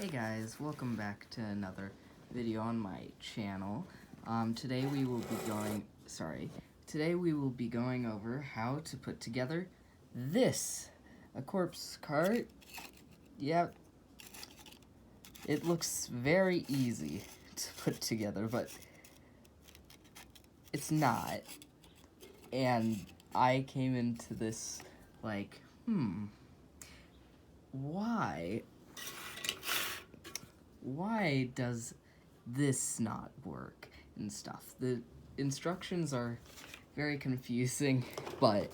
Hey guys, welcome back to another video on my channel. Today we will be going over how to put together a corpse cart. Yep, it looks very easy to put together, but it's not. And I came into this like, why does this not work and stuff? The instructions are very confusing, but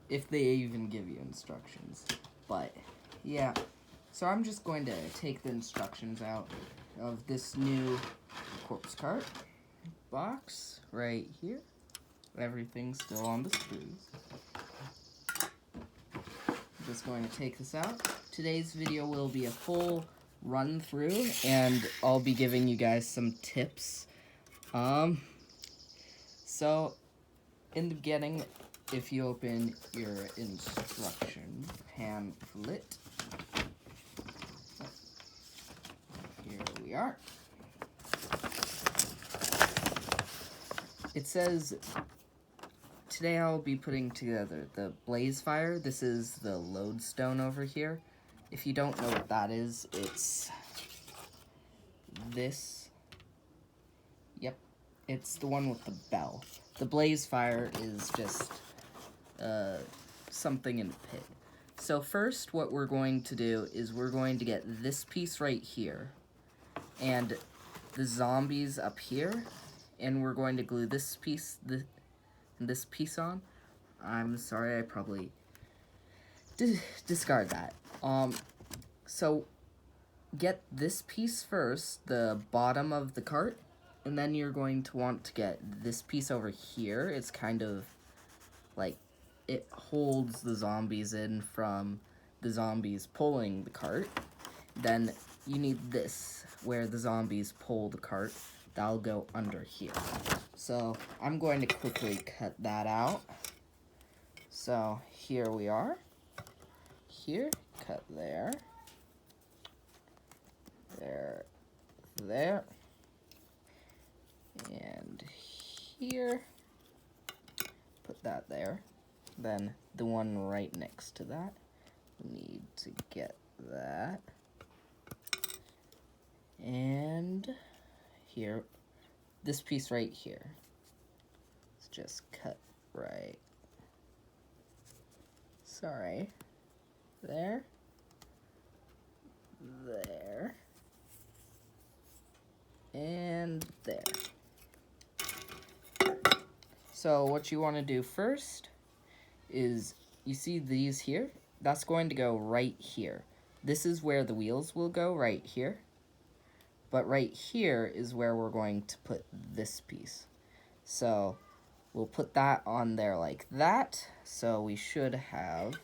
if they even give you instructions. But yeah, so I'm just going to take the instructions out of this new corpse cart box right here. Everything's still on the screws. I'm just going to take this out. Today's video will be a full run through, and I'll be giving you guys some tips. So in the beginning, if you open your instruction pamphlet, here we are. It says, today I'll be putting together the blaze fire. This is the lodestone over here. If you don't know what that is, it's this. Yep, it's the one with the bell. The blaze fire is just something in the pit. So first, what we're going to do is we're going to get this piece right here and the zombies up here, and we're going to glue this piece on. I'm sorry, I probably discard that. So get this piece first, the bottom of the cart, and then you're going to want to get this piece over here. It's kind of like, it holds the zombies in from the zombies pulling the cart. Then you need this, where the zombies pull the cart. That'll go under here. So I'm going to quickly cut that out. So here we are. Here, cut there. There. And here, put that there. Then the one right next to that, we need to get that. And here, this piece right here, let's just cut right. Sorry. There. And there. So what you want to do first is, you see these here? That's going to go right here. This is where the wheels will go, right here. But right here is where we're going to put this piece. So we'll put that on there like that. So we should have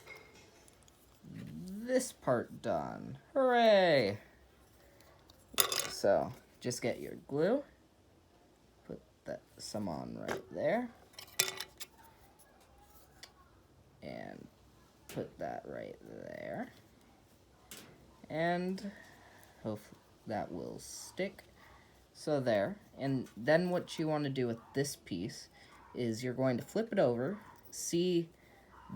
this part done. Hooray! So just get your glue, put some on right there, and put that right there, and hopefully that will stick. So there. And then what you want to do with this piece is you're going to flip it over, see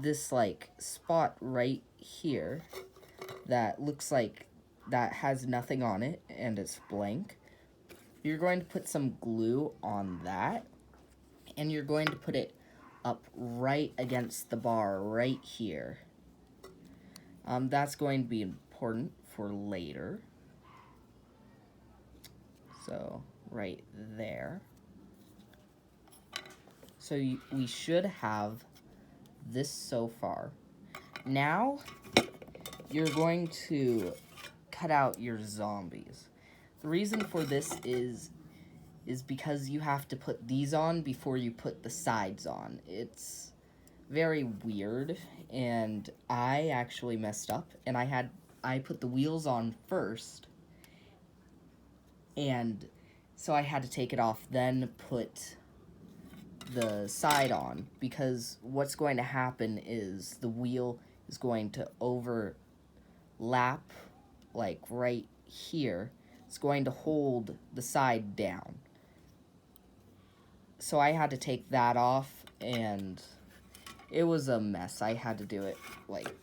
this like spot right here that looks like that has nothing on it and it's blank. You're going to put some glue on that, and you're going to put it up right against the bar right here. That's going to be important for later. So right there. So we should have this so far. Now you're going to cut out your zombies. The reason for this is because you have to put these on before you put the sides on. It's very weird, and I actually messed up, and I put the wheels on first, and so I had to take it off, then put the side on, because what's going to happen is the wheel is going to overlap like right here, it's going to hold the side down. So I had to take that off, and it was a mess. I had to do it, like,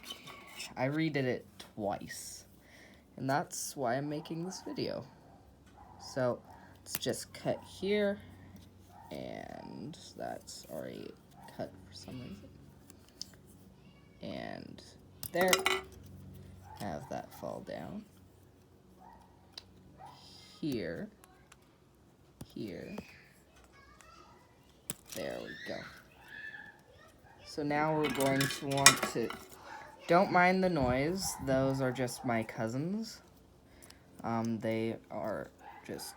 I redid it twice. And that's why I'm making this video. So, let's just cut here, and that's already cut for some reason. And there, have that fall down. Here, here, there we go. So now we're going to want to, don't mind the noise, those are just my cousins. They are just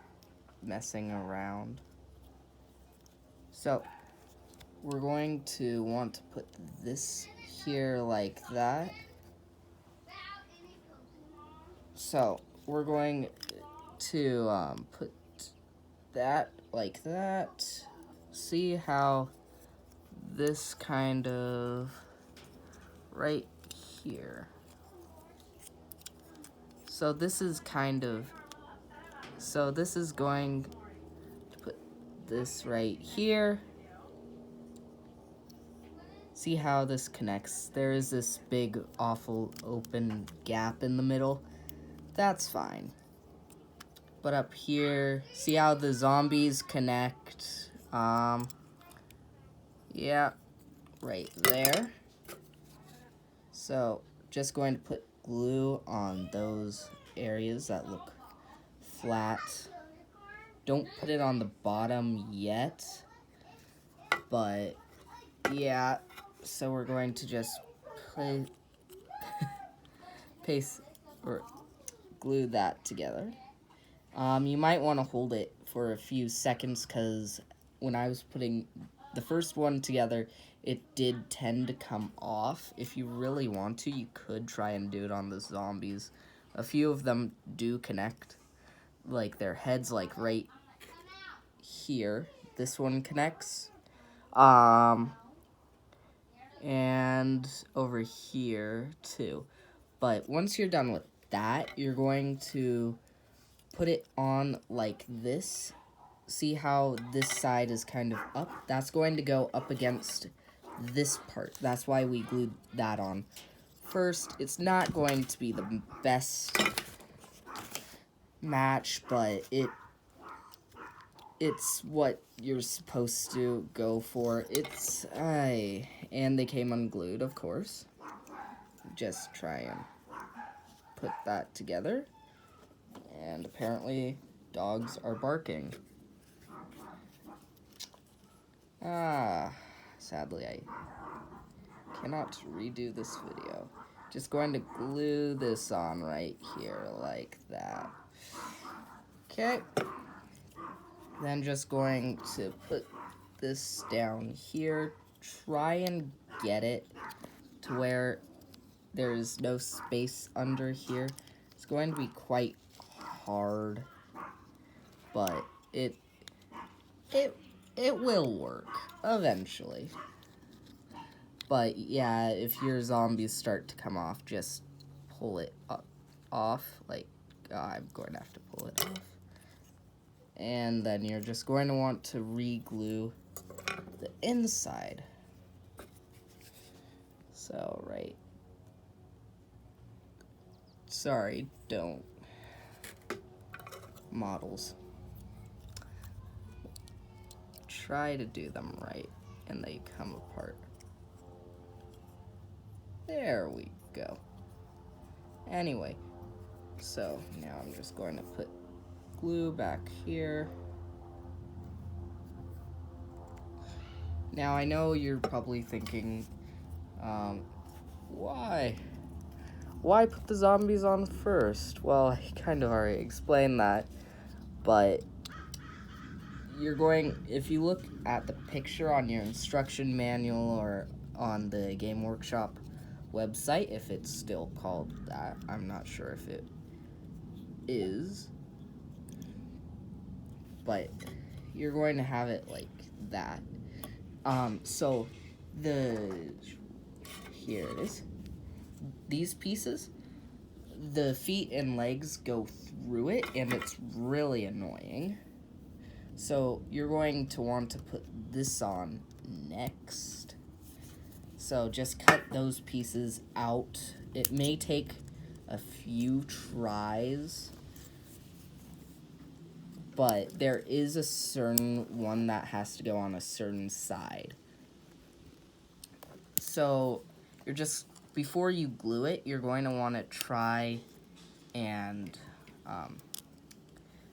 messing around. So, we're going to want to put this here like that. So, we're going to put that like that. See how this kind of right here. So this is kind of, so this is going to put this right here. See how this connects? There is this big, awful, open gap in the middle. That's fine. But up here, see how the zombies connect? Yeah, right there. So, just going to put glue on those areas that look flat. Don't put it on the bottom yet, but yeah, so we're going to just paste or glue that together. You might want to hold it for a few seconds, because when I was putting the first one together, it did tend to come off. If you really want to, you could try and do it on the zombies. A few of them do connect, like their heads, like right here. This one connects. And over here too. But once you're done with that, you're going to put it on like this. See how this side is kind of up? That's going to go up against this part. That's why we glued that on first. It's not going to be the best match, but it's what you're supposed to go for. And they came unglued, of course. Just try and put that together. And apparently, dogs are barking. Sadly, I cannot redo this video. Just going to glue this on right here, like that. Okay. Then just going to put this down here. Try and get it to where there's no space under here. It's going to be quite hard, but it will work eventually. But yeah, if your zombies start to come off, just pull it off. Like, I'm going to have to pull it off. And then you're just going to want to re-glue the inside. So, right. Sorry, don't. Models. Try to do them right, and they come apart. There we go. Anyway, so now I'm just going to put glue back here. Now I know you're probably thinking, why? Why put the zombies on first? Well, I kind of already explained that, but you're going, if you look at the picture on your instruction manual or on the Game Workshop website, if it's still called that, I'm not sure if it is, but you're going to have it like that. So here it is. These pieces, the feet and legs go through it, and it's really annoying. So you're going to want to put this on next. So just cut those pieces out. It may take a few tries, but there is a certain one that has to go on a certain side. So you're just, before you glue it, you're going to want to try and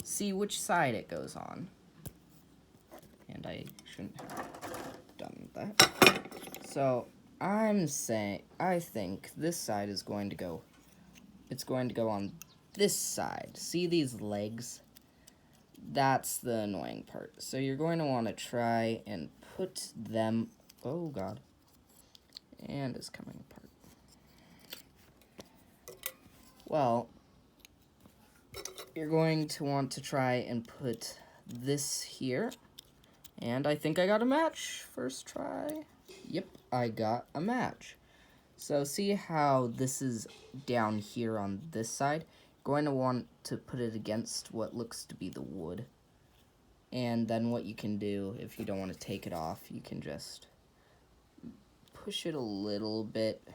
see which side it goes on. And I shouldn't have done that. So I think this side is going to go, it's going to go on this side. See these legs? That's the annoying part. So you're going to want to try and put them, oh god, and it's coming apart. Well, you're going to want to try and put this here. And I think I got a match first try. Yep, I got a match. So see how this is down here on this side? Going to want to put it against what looks to be the wood. And then what you can do, if you don't want to take it off, you can just push it a little bit.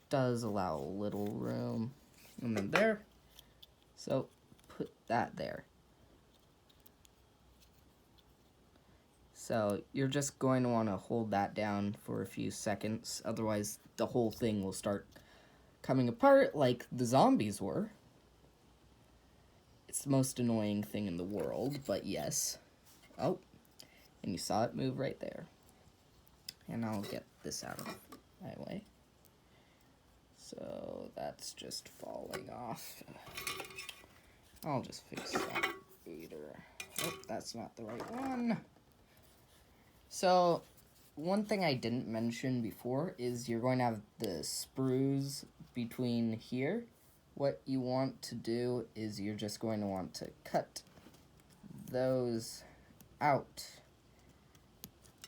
Does allow a little room. And then there. So put that there. So you're just going to want to hold that down for a few seconds, otherwise the whole thing will start coming apart like the zombies were. It's the most annoying thing in the world, but yes. Oh, and you saw it move right there. And I'll get this out of my way. So that's just falling off. I'll just fix that later. Oh, that's not the right one. So, one thing I didn't mention before is you're going to have the sprues between here. What you want to do is you're just going to want to cut those out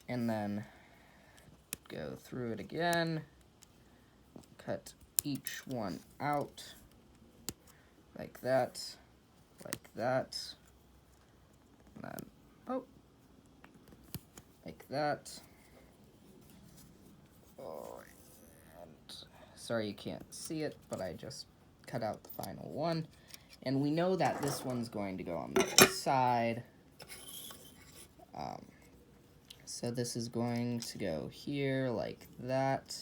and then go through it again. Cut each one out like that, and then, oh, like that. Oh, and sorry you can't see it, but I just cut out the final one. And we know that this one's going to go on the other side. So this is going to go here like that.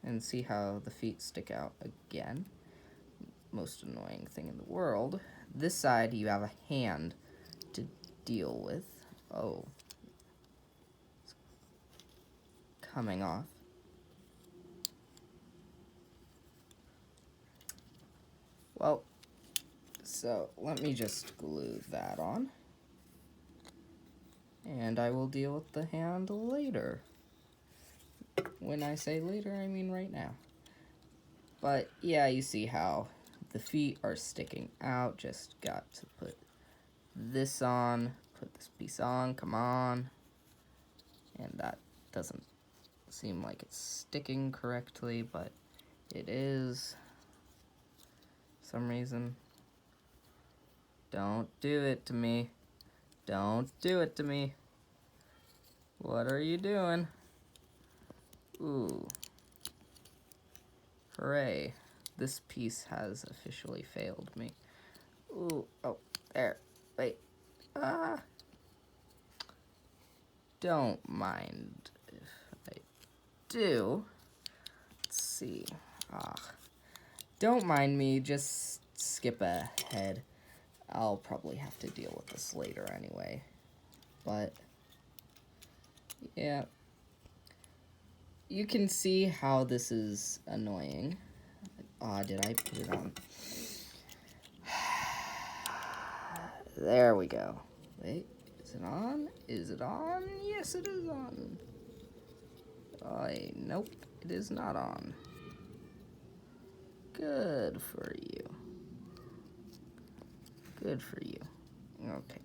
And see how the feet stick out again. Most annoying thing in the world. This side you have a hand to deal with. Oh. It's coming off. Well, so let me just glue that on. And I will deal with the hand later. When I say later, I mean right now. But yeah, you see how the feet are sticking out. Just got to put this on, put this piece on, come on. And that doesn't seem like it's sticking correctly, but it is. For some reason. Don't do it to me. Don't do it to me. What are you doing? Ooh. Hooray. This piece has officially failed me. Ooh, oh, there. Wait. Ah. Don't mind if I do. Let's see. Don't mind me, just skip ahead. I'll probably have to deal with this later anyway. But, yeah. You can see how this is annoying. Did I put it on? There we go. Wait, is it on? Is it on? Yes, it is on. Nope, it is not on. Good for you. Good for you. Okay.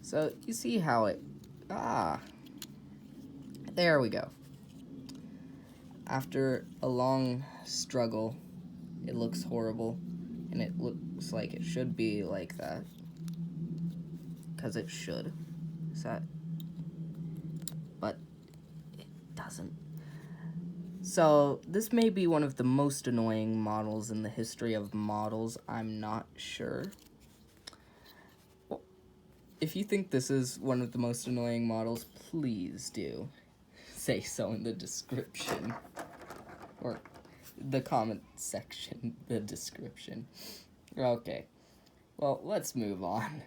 So, you see how it... there we go. after a long struggle, it looks horrible, and it looks like it should be like that, because it should. Is that? But it doesn't. So this may be one of the most annoying models in the history of models. I'm not sure. Well, if you think this is one of the most annoying models, please do say so in the description. Or the comment section, the description. Okay, well, let's move on.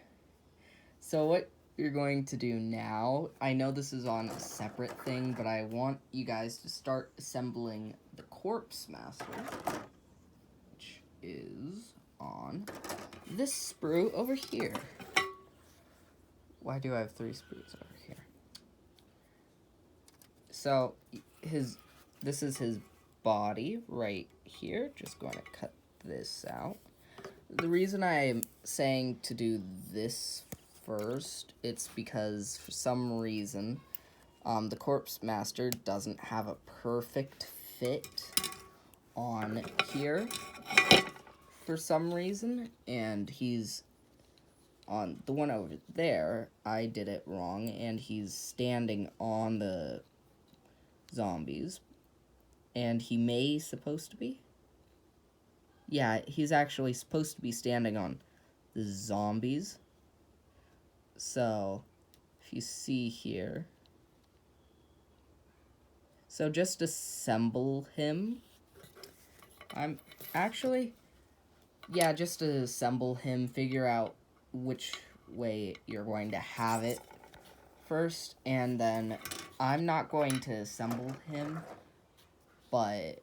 So what you're going to do now, I know this is on a separate thing, but I want you guys to start assembling the Corpse Master, which is on this sprue over here. Why do I have 3 sprues over here? So this is his body right here. Just going to cut this out. The reason I'm saying to do this first, it's because for some reason the Corpse Master doesn't have a perfect fit on here for some reason, and he's on the one over there. I did it wrong, and he's standing on the zombies, and he may supposed to be. Yeah, he's actually supposed to be standing on the zombies. So, if you see here. So just assemble him. I'm actually, yeah, just assemble him, figure out which way you're going to have it first, and then I'm not going to assemble him, but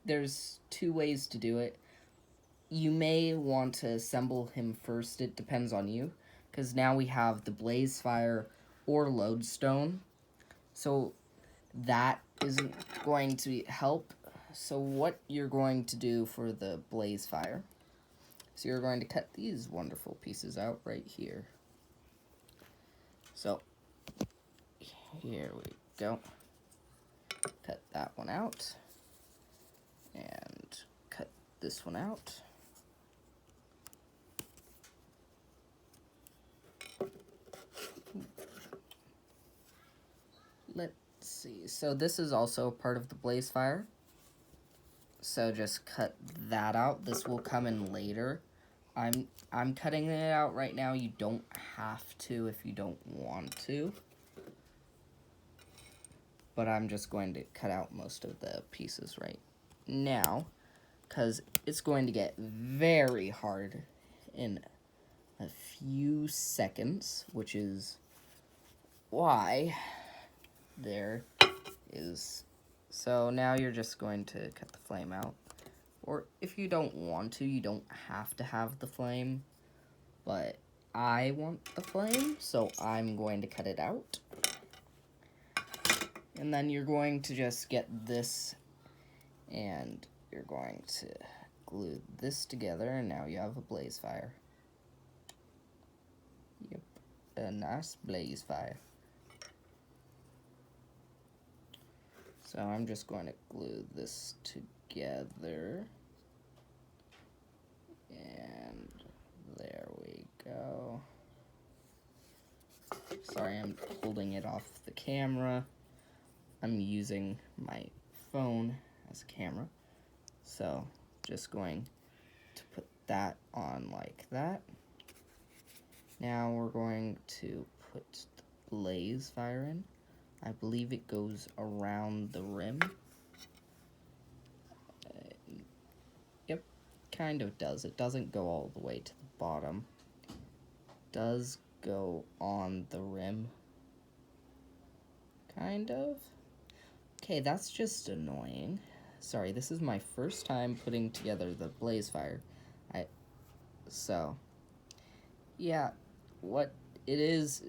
there's 2 ways to do it. You may want to assemble him first, it depends on you, because now we have the Blaze Fire or Lodestone, so that isn't going to help. So what you're going to do for the Blaze Fire, so you're going to cut these wonderful pieces out right here. So here we go. Cut that one out, and cut this one out. Let's see. So this is also part of the Blaze Fire. So just cut that out. This will come in later. I'm cutting it out right now. You don't have to if you don't want to. But I'm just going to cut out most of the pieces right now, because it's going to get very hard in a few seconds, which is why there is. So now you're just going to cut the flame out, or if you don't want to, you don't have to have the flame, but I want the flame, so I'm going to cut it out. And then you're going to just get this, and you're going to glue this together, and now you have a Blaze Fire. Yep, a nice Blaze Fire. So I'm just going to glue this together. And there we go. Sorry, I'm holding it off the camera. I'm using my phone as a camera. So just going to put that on like that. Now we're going to put the Blaze Fire in. I believe it goes around the rim. Yep, kind of does. It doesn't go all the way to the bottom. It does go on the rim. Kind of. Okay, that's just annoying. Sorry, this is my first time putting together the Blaze Fire. So, yeah, what it is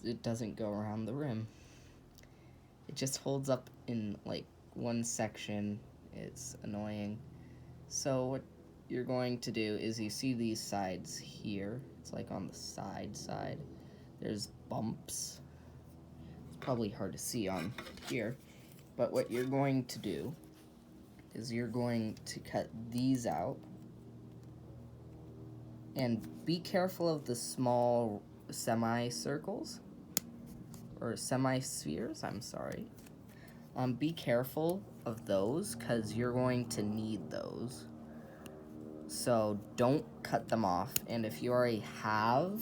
it doesn't go around the rim. It just holds up in, like, one section. It's annoying. So what you're going to do is you see these sides here. It's like on the side. There's bumps. probably hard to see on here, but what you're going to do is you're going to cut these out, and be careful of the small semicircles, or semi-spheres, I'm sorry. Be careful of those, because you're going to need those. So don't cut them off, and if you already have,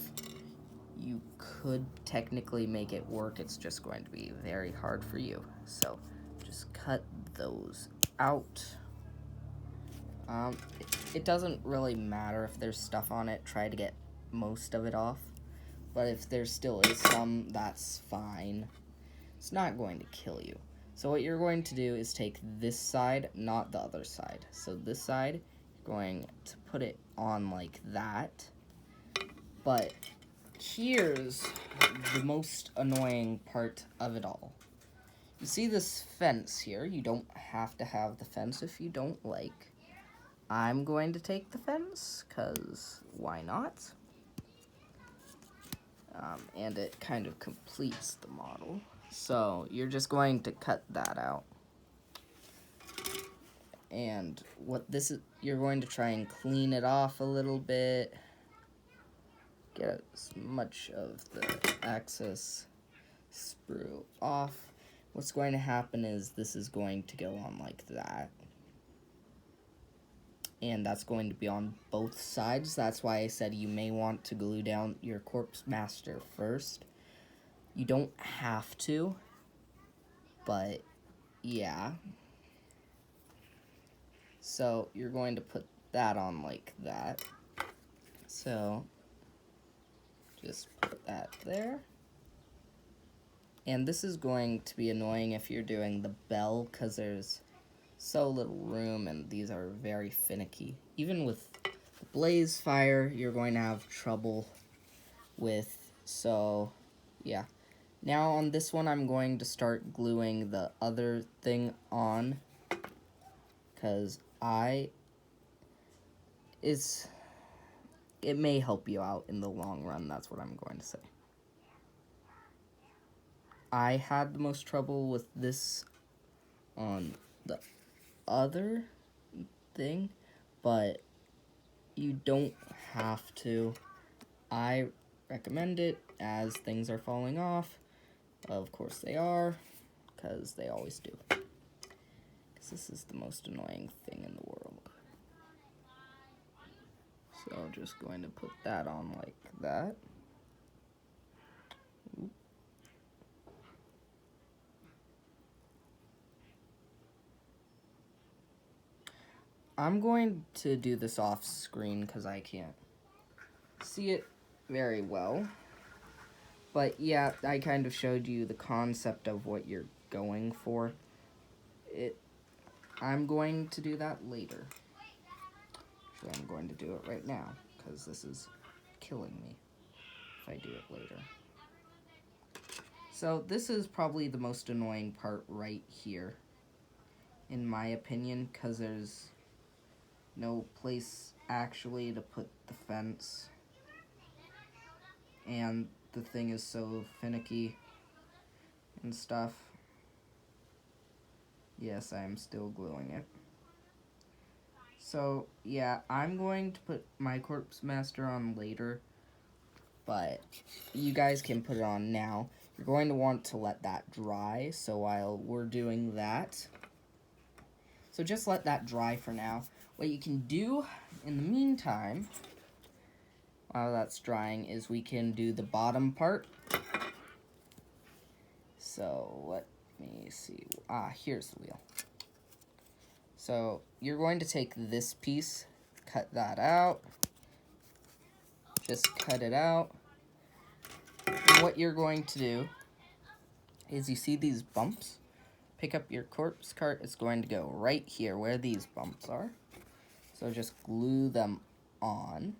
you could technically make it work. It's just going to be very hard for you. So just cut those out. It doesn't really matter if there's stuff on it. Try to get most of it off. But if there still is some, that's fine. It's not going to kill you. So what you're going to do is take this side, not the other side. So this side, you're going to put it on like that. But here's the most annoying part of it all. You see this fence here? You don't have to have the fence if you don't like. I'm going to take the fence, because why not? And it kind of completes the model. So you're just going to cut that out. And what this is, you're going to try and clean it off a little bit. Get as much of the excess sprue off. What's going to happen is this is going to go on like that. And that's going to be on both sides. That's why I said you may want to glue down your Corpse Master first. You don't have to, but yeah. So you're going to put that on like that. So just put that there. And this is going to be annoying if you're doing the bell, because there's so little room and these are very finicky. Even with the blaze fire, you're going to have trouble with, so yeah. Now on this one, I'm going to start gluing the other thing on, because it may help you out in the long run, that's what I'm going to say. I had the most trouble with this on the other thing, but you don't have to. I recommend it as things are falling off. Of course they are, because they always do. Because this is the most annoying thing in the world. So I'm just going to put that on like that. Oop. I'm going to do this off screen because I can't see it very well. But yeah, I kind of showed you the concept of what you're going for. I'm going to do that later. Actually, I'm going to do it right now, because this is killing me if I do it later. So this is probably the most annoying part right here, in my opinion, because there's no place actually to put the fence. And the thing is so finicky and stuff. Yes, I am still gluing it. So, yeah, I'm going to put my Corpse Master on later, but you guys can put it on now. You're going to want to let that dry, so while we're doing that, so just let that dry for now. What you can do in the meantime, while that's drying, is we can do the bottom part. So, let me see. Here's the wheel. So, you're going to take this piece, cut that out. Just cut it out. And what you're going to do is, you see these bumps? Pick up your corpse cart. It's going to go right here where these bumps are. So just glue them on.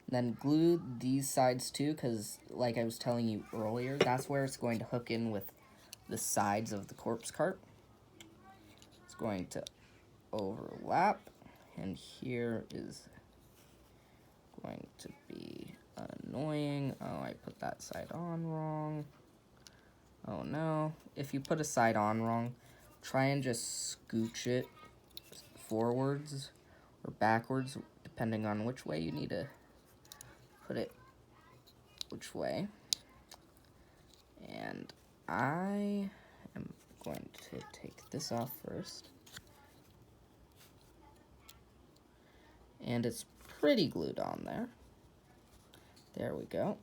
Then glue these sides too, because like I was telling you earlier, that's where it's going to hook in with the sides of the corpse cart. It's going to overlap, and here is going to be annoying. Oh, I put that side on wrong. Oh no, if you put a side on wrong, try and just scooch it forwards or backwards, depending on which way you need to put it, which way. And I am going to take this off first. And it's pretty glued on there. There we go.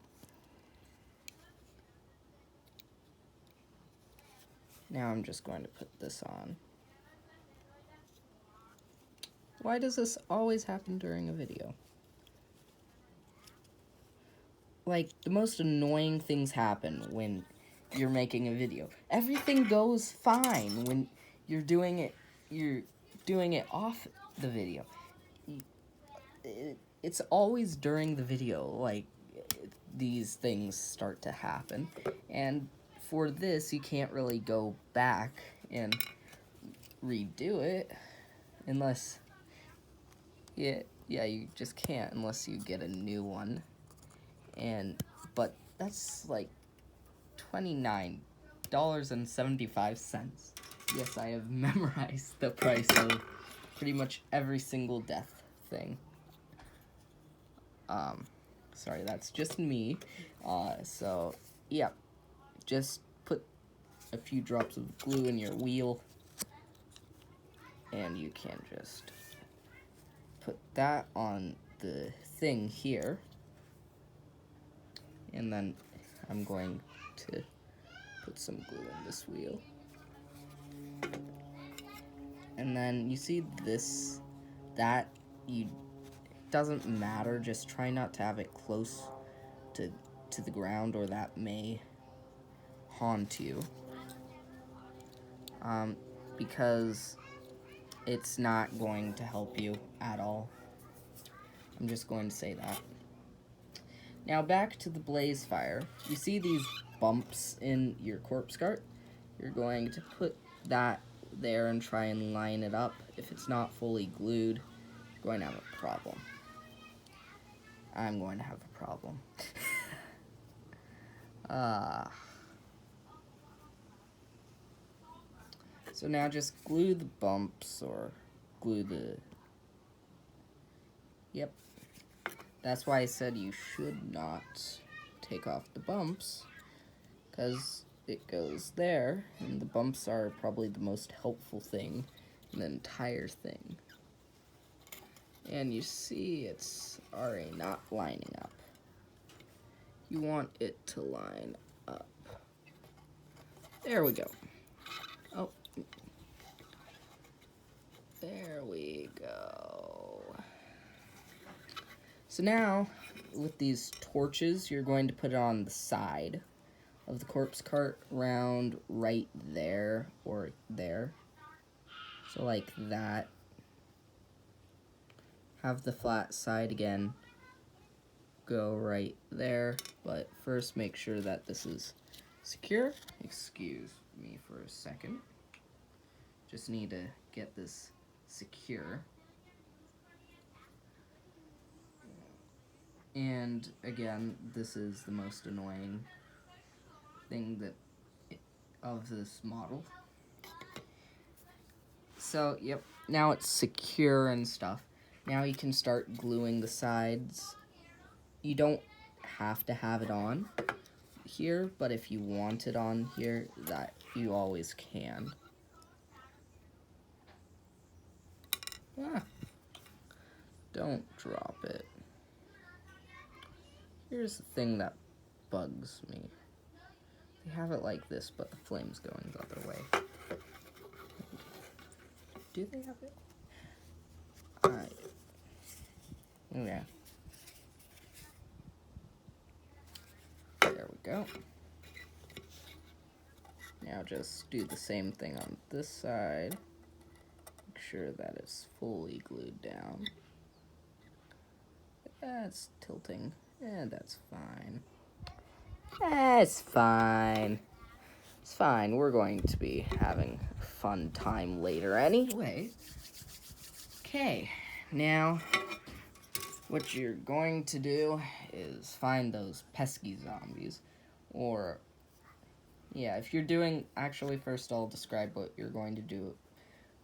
Now I'm just going to put this on. Why does this always happen during a video? Like, the most annoying things happen when you're making a video. Everything goes fine when you're doing it off the video. It's always during the video, like, these things start to happen. And for this, you can't really go back and redo it unless, yeah, you just can't unless you get a new one. But that's like $29.75. Yes, I have memorized the price of pretty much every single death thing. Sorry, that's just me. So, yeah, just put a few drops of glue in your wheel, and you can just put that on the thing here. And then I'm going to put some glue in this wheel. And then you see this, doesn't matter, just try not to have it close to the ground or that may haunt you. Because it's not going to help you at all. I'm just going to say that. Now back to the blaze fire. You see these bumps in your corpse cart? You're going to put that there and try and line it up. If it's not fully glued, you're going to have a problem. I'm going to have a problem. So now just glue the bumps or glue the... Yep. That's why I said you should not take off the bumps, because it goes there, and the bumps are probably the most helpful thing in the entire thing. And you see it's already not lining up. You want it to line up. There we go. Oh. There we go. So now, with these torches, you're going to put it on the side of the corpse cart, round right there or there. So like that. Have the flat side again go right there, but first make sure that this is secure. Excuse me for a second. Just need to get this secure. And again, this is the most annoying thing of this model. So, yep, now it's secure and stuff. Now you can start gluing the sides. You don't have to have it on here, but if you want it on here, that you always can. Don't drop it. Here's the thing that bugs me. They have it like this, but the flame's going the other way. Do they have it? Yeah. There we go. Now just do the same thing on this side. Make sure that it's fully glued down. That's tilting. That's fine. It's fine. It's fine. We're going to be having a fun time later anyway. Okay, now what you're going to do is find those pesky zombies, or Yeah, if you're doing, actually first I'll describe what you're going to do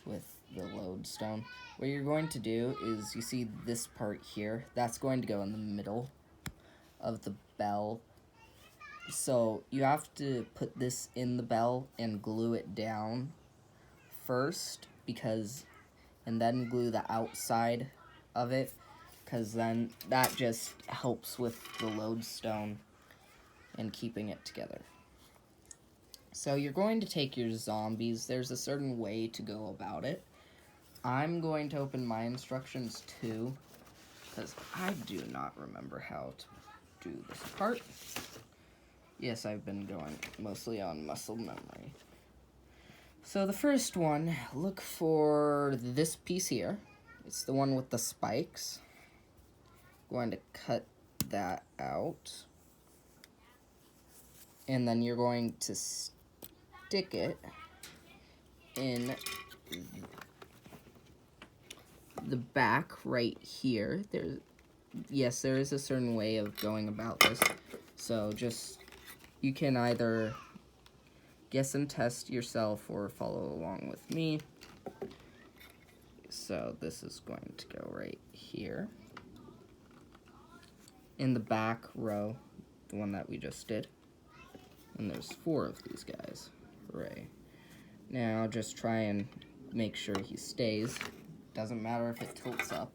with the lodestone. What you're going to do is, you see this part here, that's going to go in the middle of the bell. So you have to put this in the bell and glue it down first, and then glue the outside of it, because then that just helps with the lodestone and keeping it together. So you're going to take your zombies. There's a certain way to go about it. I'm going to open my instructions too, because I do not remember how to do this part. Yes, I've been going mostly on muscle memory. So the first one, look for this piece here. It's the one with the spikes. Going to cut that out. And then you're going to stick it in the back right here. Yes, there is a certain way of going about this. So you can either guess and test yourself or follow along with me. So this is going to go right here in the back row, the one that we just did. And there's 4 of these guys. Hooray. Now just try and make sure he stays. Doesn't matter if it tilts up.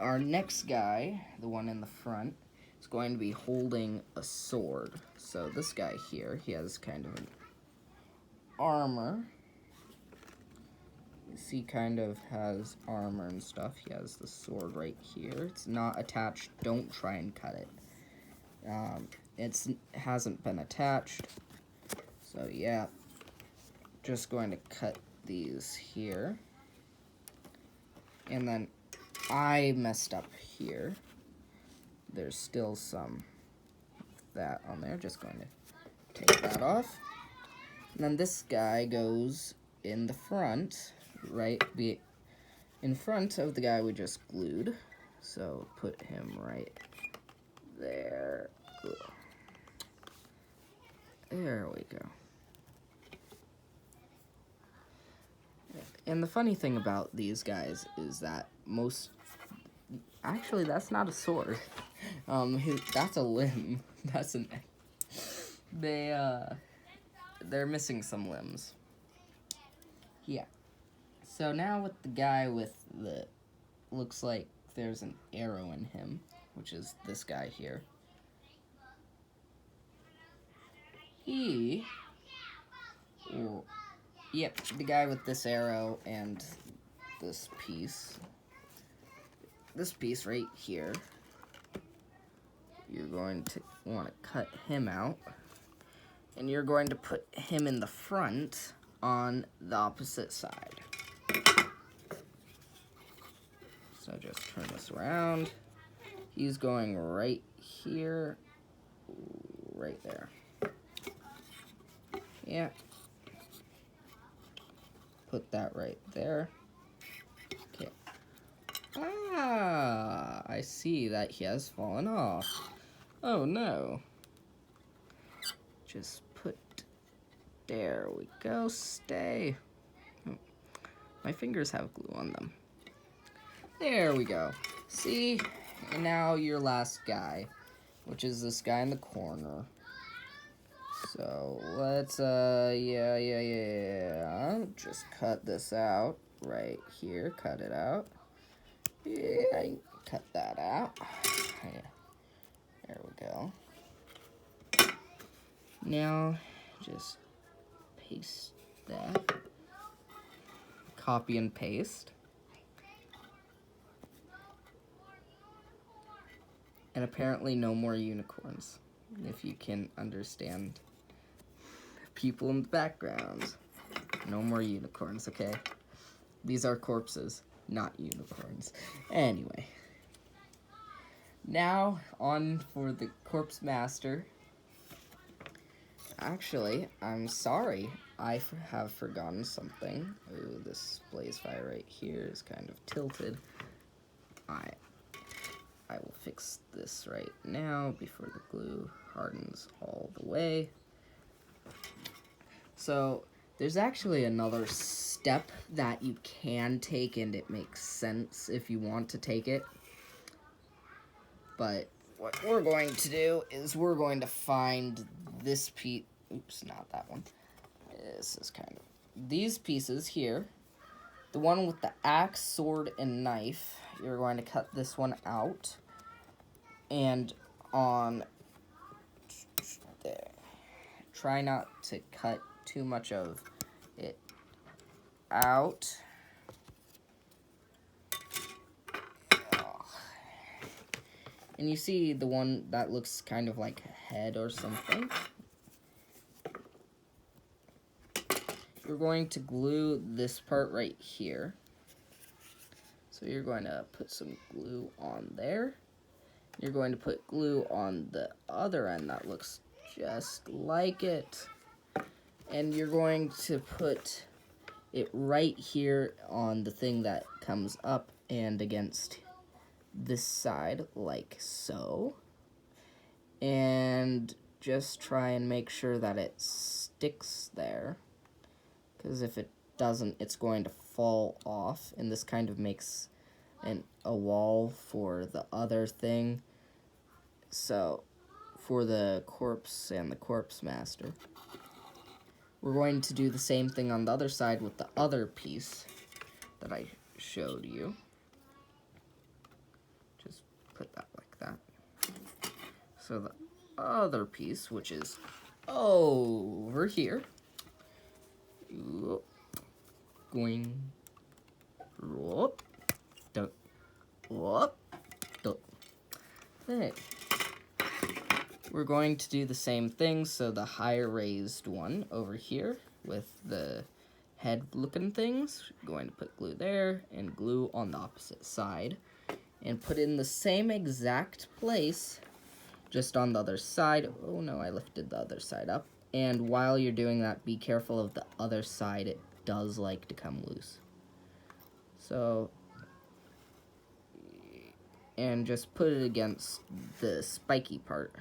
Our next guy, the one in the front, is going to be holding a sword. So this guy here, he has kind of an armor. You see, kind of has armor and stuff. He has the sword right here. It's not attached. Don't try and cut it. It hasn't been attached. So yeah, just going to cut these here. And then I messed up here. There's still some of that on there. Just going to take that off. And then this guy goes in the front, right in front of the guy we just glued. So put him right there. There we go. And the funny thing about these guys is that actually, that's not a sword. That's a limb. That's an. They're missing some limbs. Yeah. So now with the guy with looks like there's an arrow in him, which is this guy here. Yep, the guy with this arrow and this piece right here, you're going to want to cut him out, and you're going to put him in the front on the opposite side. So just turn this around. He's going right here, right there. Yeah. Put that right there. Okay. Ah, I see that he has fallen off. Oh no. Just there we go, stay. My fingers have glue on them. There we go. See? And now your last guy, which is this guy in the corner. So let's, just cut this out right here. Cut it out. Yeah, cut that out. Yeah. There we go. Now, just paste that. Copy and paste. And apparently no more unicorns, if you can understand people in the background. No more unicorns, okay? These are corpses, not unicorns. Anyway. Now, on for the Corpse Master. Actually, I'm sorry. I have forgotten something. Ooh, this blaze fire right here is kind of tilted. I will fix this right now before the glue hardens all the way. So there's actually another step that you can take, and it makes sense if you want to take it. But what we're going to do is we're going to find this piece. Oops, not that one. This is kind of these pieces here. The one with the axe, sword, and knife. You're going to cut this one out. And on there. Try not to cut too much of it out. And you see the one that looks kind of like a head or something. You're going to glue this part right here. So you're going to put some glue on there. You're going to put glue on the other end that looks just like it. And you're going to put it right here on the thing that comes up and against this side, like so. And just try and make sure that it sticks there. Because if it doesn't, it's going to fall off. And this kind of makes a wall for the other thing. So, for the corpse and the corpse master. We're going to do the same thing on the other side with the other piece that I showed you. Just put that like that. So the other piece, which is over here, going whoop, duck, whoop, duck. There. We're going to do the same thing, so the higher raised one over here with the head looking things, going to put glue there and glue on the opposite side and put in the same exact place just on the other side. Oh no, I lifted the other side up. And while you're doing that, be careful of the other side. It does like to come loose. So, and just put it against the spiky part.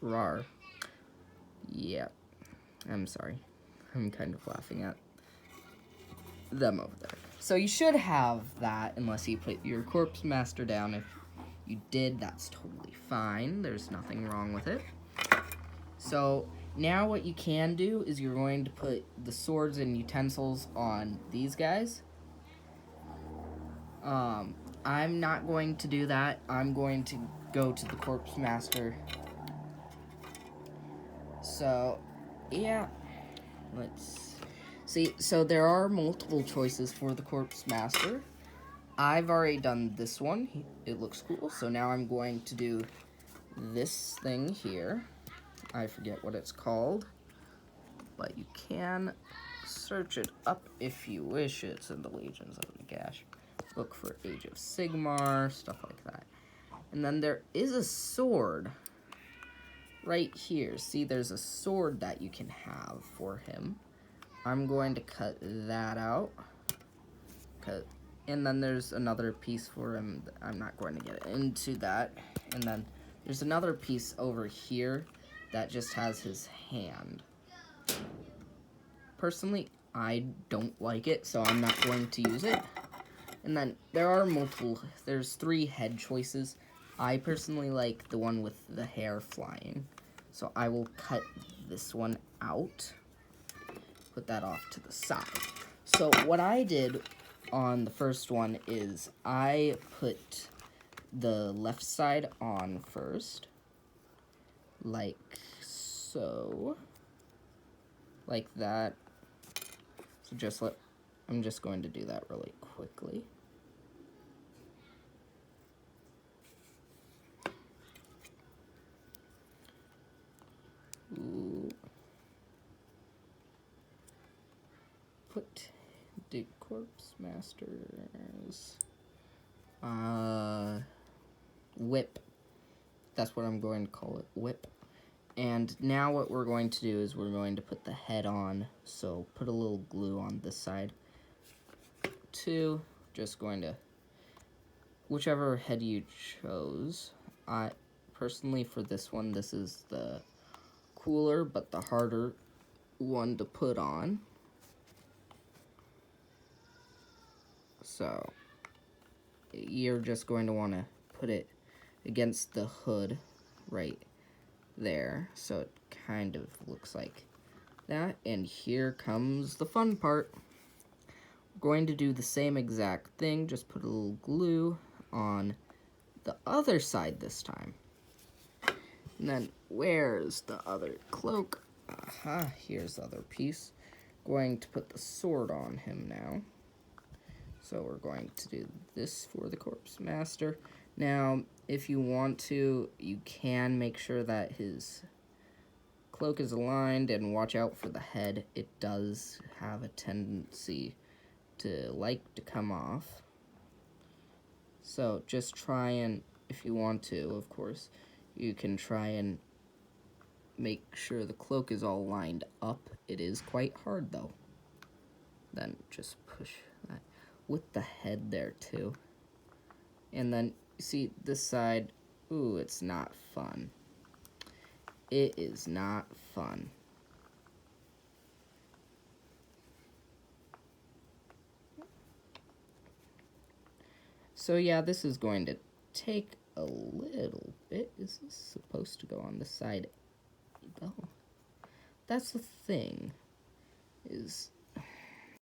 Rar. Yeah. I'm sorry. I'm kind of laughing at them over there. So you should have that unless you put your corpse master down. If you did, that's totally fine. There's nothing wrong with it. So now what you can do is you're going to put the swords and utensils on these guys. I'm not going to do that. I'm going to go to the corpse master. So, yeah, let's see. So there are multiple choices for the corpse master. I've already done this one. It looks cool. So now I'm going to do this thing here. I forget what it's called, but you can search it up if you wish. It's in the Legions of Nagash book for Age of Sigmar, stuff like that. And then there is a sword right here. See, there's a sword that you can have for him. I'm going to cut that out. And then there's another piece for him. I'm not going to get into that. And then there's another piece over here that just has his hand. Personally, I don't like it, so I'm not going to use it. And then there are there's 3 head choices. I personally like the one with the hair flying. So I will cut this one out. Put that off to the side. So what I did on the first one is I put the left side on first. Like so. Like that. So I'm just going to do that really quickly. Ooh. Put the corpse master's whip. That's what I'm going to call it, whip. And now what we're going to do is we're going to put the head on. So put a little glue on this side. 2, just going to, whichever head you chose. I personally, for this one, this is the cooler, but the harder one to put on. So you're just going to want to put it against the hood right there, so it kind of looks like that. And here comes the fun part. We're going to do the same exact thing, just put a little glue on the other side this time. And then where's the other cloak? Aha, here's the other piece. Going to put the sword on him now. So we're going to do this for the Corpse Master. Now, if you want to, you can make sure that his cloak is aligned and watch out for the head. It does have a tendency to like to come off. So just try and, if you want to, of course, you can try and make sure the cloak is all lined up. It is quite hard though. Then just push that with the head there too. And then you see this side, ooh, it's not fun. It is not fun. So yeah, this is going to take a little bit. Is this supposed to go on this side? Oh, that's the thing, is